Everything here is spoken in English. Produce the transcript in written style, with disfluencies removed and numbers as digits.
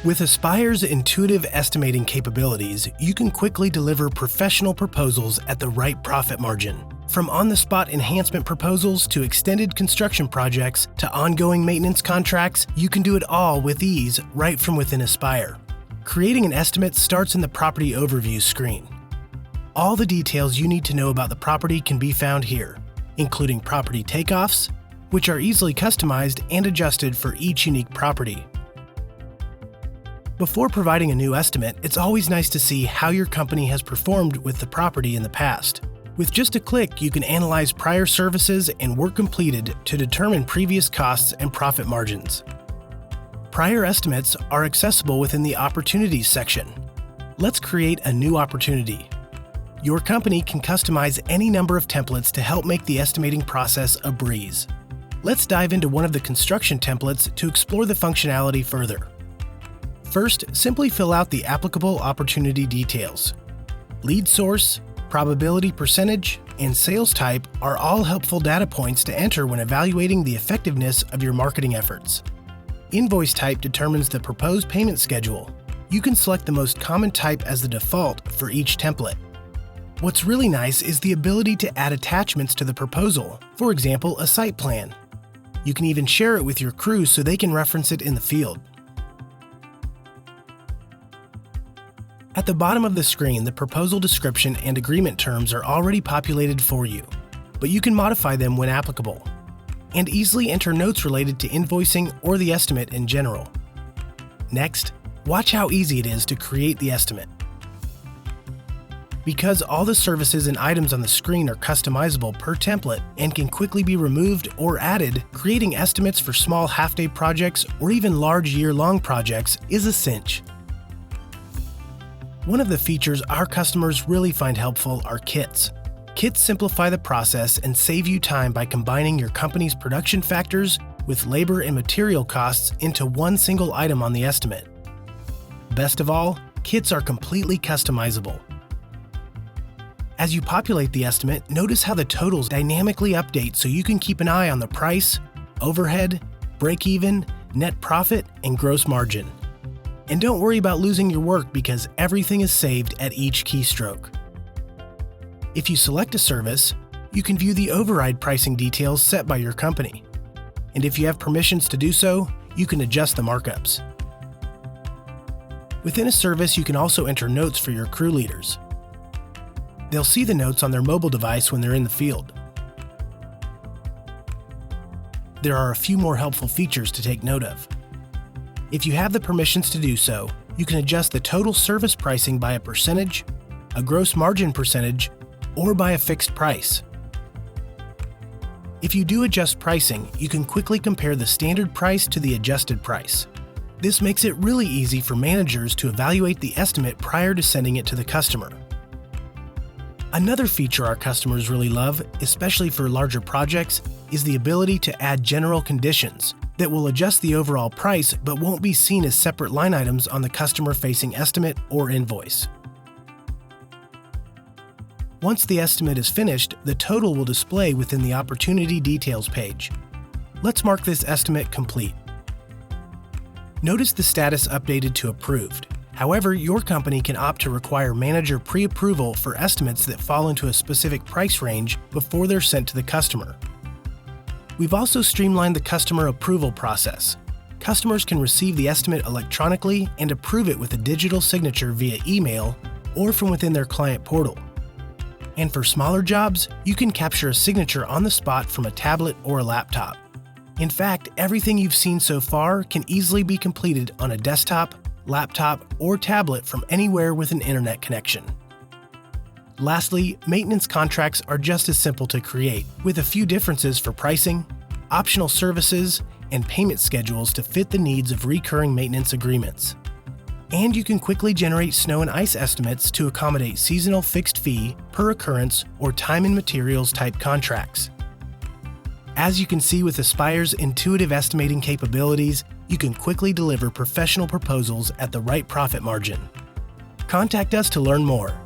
With Aspire's intuitive estimating capabilities, you can quickly deliver professional proposals at the right profit margin. From on-the-spot enhancement proposals to extended construction projects to ongoing maintenance contracts, you can do it all with ease right from within Aspire. Creating an estimate starts in the Property Overview screen. All the details you need to know about the property can be found here, including property takeoffs, which are easily customized and adjusted for each unique property. Before providing a new estimate, it's always nice to see how your company has performed with the property in the past. With just a click, you can analyze prior services and work completed to determine previous costs and profit margins. Prior estimates are accessible within the Opportunities section. Let's create a new opportunity. Your company can customize any number of templates to help make the estimating process a breeze. Let's dive into one of the construction templates to explore the functionality further. First, simply fill out the applicable opportunity details. Lead source, probability percentage, and sales type are all helpful data points to enter when evaluating the effectiveness of your marketing efforts. Invoice type determines the proposed payment schedule. You can select the most common type as the default for each template. What's really nice is the ability to add attachments to the proposal, for example, a site plan. You can even share it with your crew so they can reference it in the field. At the bottom of the screen, the proposal description and agreement terms are already populated for you, but you can modify them when applicable, and easily enter notes related to invoicing or the estimate in general. Next, watch how easy it is to create the estimate. Because all the services and items on the screen are customizable per template and can quickly be removed or added, creating estimates for small half-day projects or even large year-long projects is a cinch. One of the features our customers really find helpful are kits. Kits simplify the process and save you time by combining your company's production factors with labor and material costs into one single item on the estimate. Best of all, kits are completely customizable. As you populate the estimate, notice how the totals dynamically update so you can keep an eye on the price, overhead, break-even, net profit, and gross margin. And don't worry about losing your work because everything is saved at each keystroke. If you select a service, you can view the override pricing details set by your company. And if you have permissions to do so, you can adjust the markups. Within a service, you can also enter notes for your crew leaders. They'll see the notes on their mobile device when they're in the field. There are a few more helpful features to take note of. If you have the permissions to do so, you can adjust the total service pricing by a percentage, a gross margin percentage, or by a fixed price. If you do adjust pricing, you can quickly compare the standard price to the adjusted price. This makes it really easy for managers to evaluate the estimate prior to sending it to the customer. Another feature our customers really love, especially for larger projects, is the ability to add general conditions that will adjust the overall price but won't be seen as separate line items on the customer-facing estimate or invoice. Once the estimate is finished, the total will display within the Opportunity Details page. Let's mark this estimate complete. Notice the status updated to Approved. However, your company can opt to require manager pre-approval for estimates that fall into a specific price range before they're sent to the customer. We've also streamlined the customer approval process. Customers can receive the estimate electronically and approve it with a digital signature via email or from within their client portal. And for smaller jobs, you can capture a signature on the spot from a tablet or a laptop. In fact, everything you've seen so far can easily be completed on a desktop, laptop, or tablet from anywhere with an internet connection. Lastly, maintenance contracts are just as simple to create, with a few differences for pricing, optional services, and payment schedules to fit the needs of recurring maintenance agreements. And you can quickly generate snow and ice estimates to accommodate seasonal fixed fee, per occurrence, or time and materials type contracts. As you can see with Aspire's intuitive estimating capabilities, you can quickly deliver professional proposals at the right profit margin. Contact us to learn more.